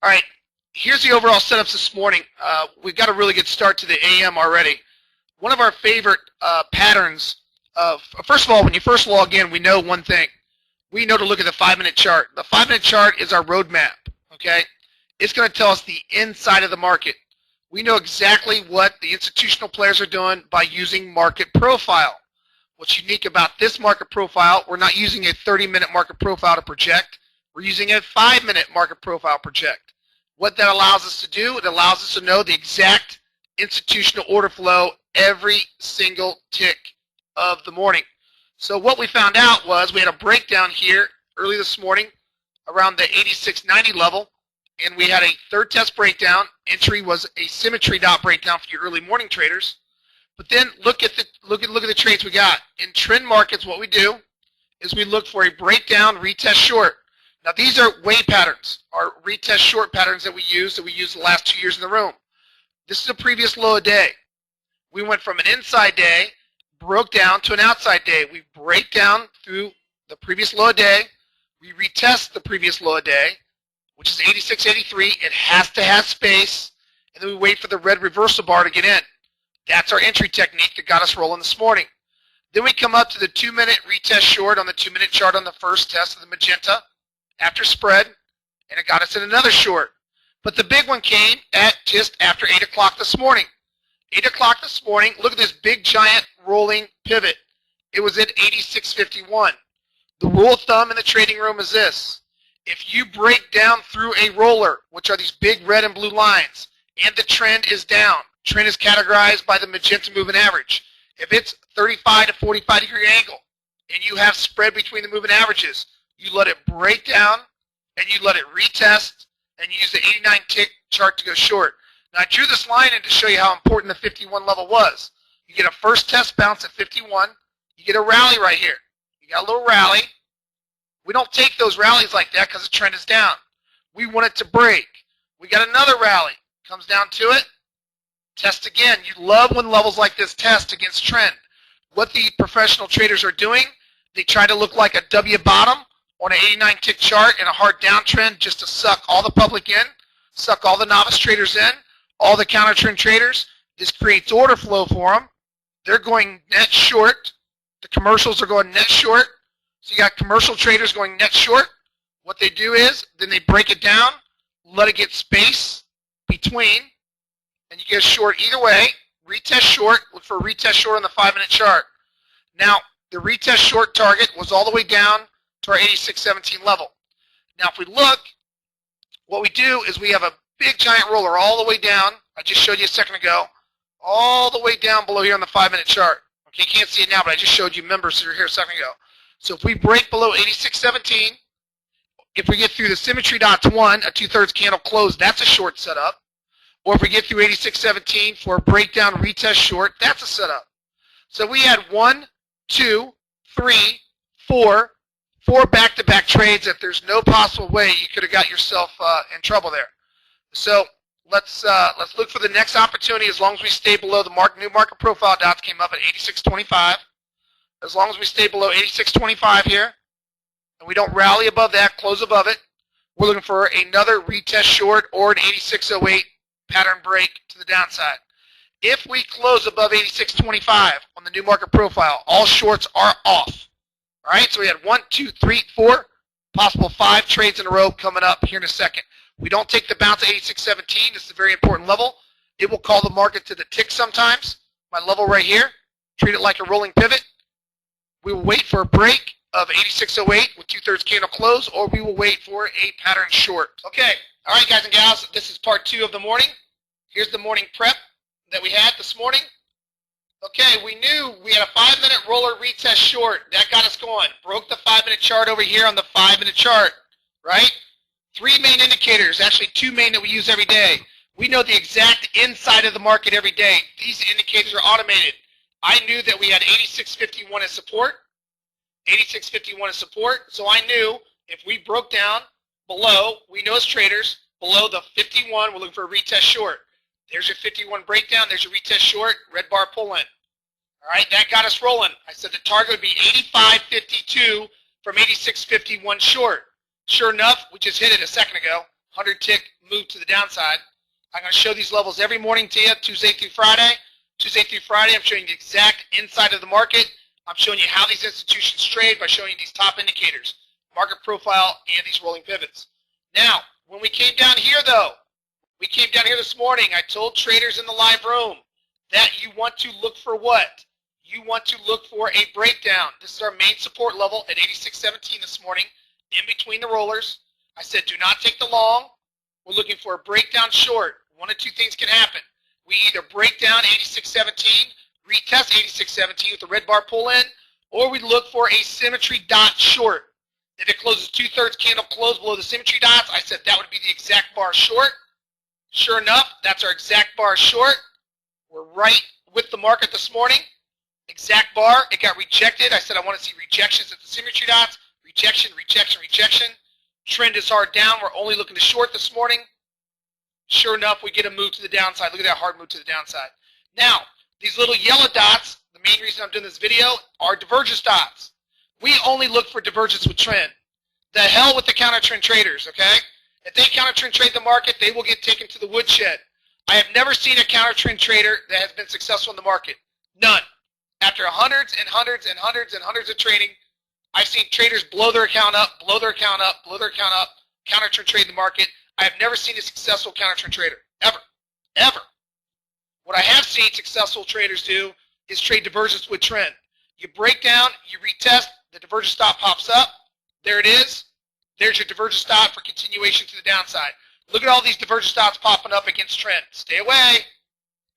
All right, here's the overall setups this morning. We've got a really good start to the AM already. One of our favorite patterns first of all, when you first log in, we know one thing. We know to look at the 5-minute chart. The 5-minute chart is our roadmap, okay? It's going to tell us the inside of the market. We know exactly what the institutional players are doing by using market profile. What's unique about this market profile, we're not using a 30-minute market profile to project. We're using a 5-minute market profile project. What that allows us to do, it allows us to know the exact institutional order flow every single tick of the morning. So what we found out was we had a breakdown here early this morning around the 86.90 level, and we had a third test breakdown. Entry was a symmetry dot breakdown for your early morning traders. But then look at the trades we got. In trend markets, what we do is we look for a breakdown retest short. Now these are way patterns, our retest short patterns that we use the last 2 years in the room. This is a previous low a day. We went from an inside day, broke down to an outside day. We break down through the previous low a day. We retest the previous low a day, which is 86.83. It has to have space, and then we wait for the red reversal bar to get in. That's our entry technique that got us rolling this morning. Then we come up to the 2-minute retest short on the 2-minute chart on the first test of the magenta after spread, and it got us in another short. But the big one came at just after 8 o'clock this morning. 8 o'clock this morning, look at this big giant rolling pivot. It was at 86.51. The rule of thumb in the trading room is this. If you break down through a roller, which are these big red and blue lines, and the trend is down, trend is categorized by the magenta moving average. If it's 35 to 45 degree angle, and you have spread between the moving averages, you let it break down, and you let it retest, and you use the 89 tick chart to go short. Now I drew this line in to show you how important the 51 level was. You get a first test bounce at 51. You get a rally right here. You got a little rally. We don't take those rallies like that because the trend is down. We want it to break. We got another rally. Comes down to it. Test again. You love when levels like this test against trend. What the professional traders are doing, they try to look like a W bottom on an 89 tick chart in a hard downtrend just to suck all the public in, suck all the novice traders in, all the counter trend traders. This creates order flow for them. They're going net short. The commercials are going net short. So you got commercial traders going net short. What they do is then they break it down, let it get space between, and you get a short either way. Retest short, look for a retest short on the 5-minute chart. Now, the retest short target was all the way down to our 86.17 level. Now, if we look, what we do is we have a big giant roller all the way down. I just showed you a second ago, all the way down below here on the 5-minute chart. Okay, you can't see it now, but I just showed you members who were here a second ago. So if we break below 86.17, if we get through the symmetry dots 1, a 2/3 candle close, that's a short setup. Or if we get through 86.17 for a breakdown retest short, that's a setup. So we had 1, 2, 3, 4 back-to-back trades that there's no possible way you could have got yourself in trouble there. So let's look for the next opportunity. As long as we stay below the new market profile dots came up at 86.25. As long as we stay below 86.25 here, and we don't rally above that, close above it, we're looking for another retest short or an 86.08 pattern break to the downside. If we close above 86.25 on the new market profile, all shorts are off. All right, so we had 1, 2, 3, 4, possible 5 trades in a row coming up here in a second. We don't take the bounce at 86.17. This is a very important level. It will call the market to the tick sometimes. My level right here, treat it like a rolling pivot. We will wait for a break of 86.08 with 2/3 candle close, or we will wait for a pattern short. Okay, all right, guys and gals, this is part 2 of the morning. Here's the morning prep that we had this morning. Okay, we knew we had a 5-minute roller retest short. That got us going. Broke the 5-minute chart over here on the 5-minute chart, right? 3 main indicators, actually 2 main that we use every day. We know the exact inside of the market every day. These indicators are automated. I knew that we had 86.51 as support, 86.51 as support, so I knew if we broke down below, we know as traders, below the 51, we're looking for a retest short. There's your 51 breakdown, there's your retest short, red bar pull in. All right, that got us rolling. I said the target would be 85.52 from 86.51 short. Sure enough, we just hit it a second ago, 100 tick move to the downside. I'm going to show these levels every morning to you, Tuesday through Friday. Tuesday through Friday, I'm showing you the exact inside of the market. I'm showing you how these institutions trade by showing you these top indicators, market profile, and these rolling pivots. Now, when we came down here, though, we came down here this morning, I told traders in the live room that you want to look for what? You want to look for a breakdown. This is our main support level at 86.17 this morning, in between the rollers. I said do not take the long. We're looking for a breakdown short. One of two things can happen. We either break down 86.17, retest 86.17 with the red bar pull in, or we look for a symmetry dot short. If it closes 2/3 candle close below the symmetry dots, I said that would be the exact bar short. Sure enough, that's our exact bar short. We're right with the market this morning. Exact bar, it got rejected. I said I want to see rejections at the symmetry dots. Rejection, rejection, rejection. Trend is hard down. We're only looking to short this morning. Sure enough, we get a move to the downside. Look at that hard move to the downside. Now, these little yellow dots, the main reason I'm doing this video, are divergence dots. We only look for divergence with trend. The hell with the counter trend traders, okay? If they counter trend trade the market, they will get taken to the woodshed. I have never seen a counter trend trader that has been successful in the market. None. After hundreds and hundreds and hundreds and hundreds of trading, I've seen traders blow their account up, blow their account up, blow their account up, counter trend trade the market. I have never seen a successful counter trend trader, ever, ever. What I have seen successful traders do is trade divergence with trend. You break down, you retest, the divergence stop pops up. There it is. There's your divergence stop for continuation to the downside. Look at all these divergence stops popping up against trend. Stay away.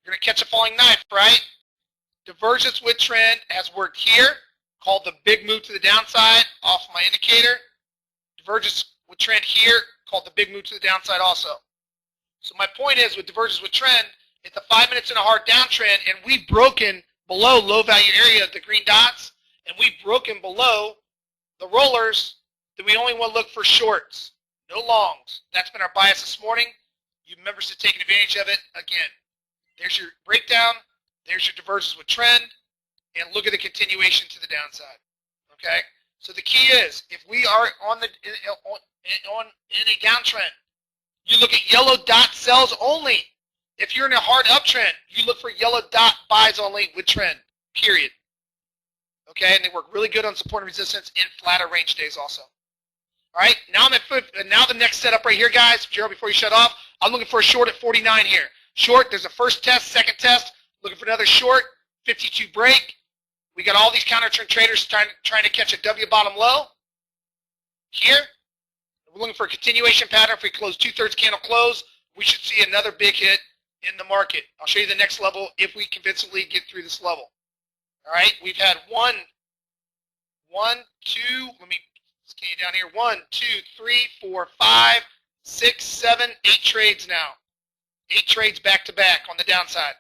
You're going to catch a falling knife, right? Divergence with trend has worked here, called the big move to the downside off my indicator. Divergence with trend here, called the big move to the downside also. So my point is, with divergence with trend, if the 5 minutes in a hard downtrend and we've broken below low value area of the green dots, and we've broken below the rollers, then we only want to look for shorts, no longs. That's been our bias this morning. You members have taken advantage of it. Again, there's your breakdown, there's your divergence with trend, and look at the continuation to the downside. Okay? So the key is, if we are on in a downtrend, you look at yellow dot sells only. If you're in a hard uptrend, you look for yellow dot buys only with trend, period. Okay, and they work really good on support and resistance in flatter range days also. All right, now I'm at now the next setup right here, guys. Gerald, before you shut off, I'm looking for a short at 49 here. Short, there's a first test, second test. Looking for another short, 52 break. We got all these counter trend traders trying to catch a W bottom low. Here, we're looking for a continuation pattern. If we close 2/3 candle close, we should see another big hit in the market. I'll show you the next level if we convincingly get through this level. All right, we've had one, two, let me scan you down here. 1, 2, 3, 4, 5, 6, 7, 8 trades now. 8 trades back to back on the downside.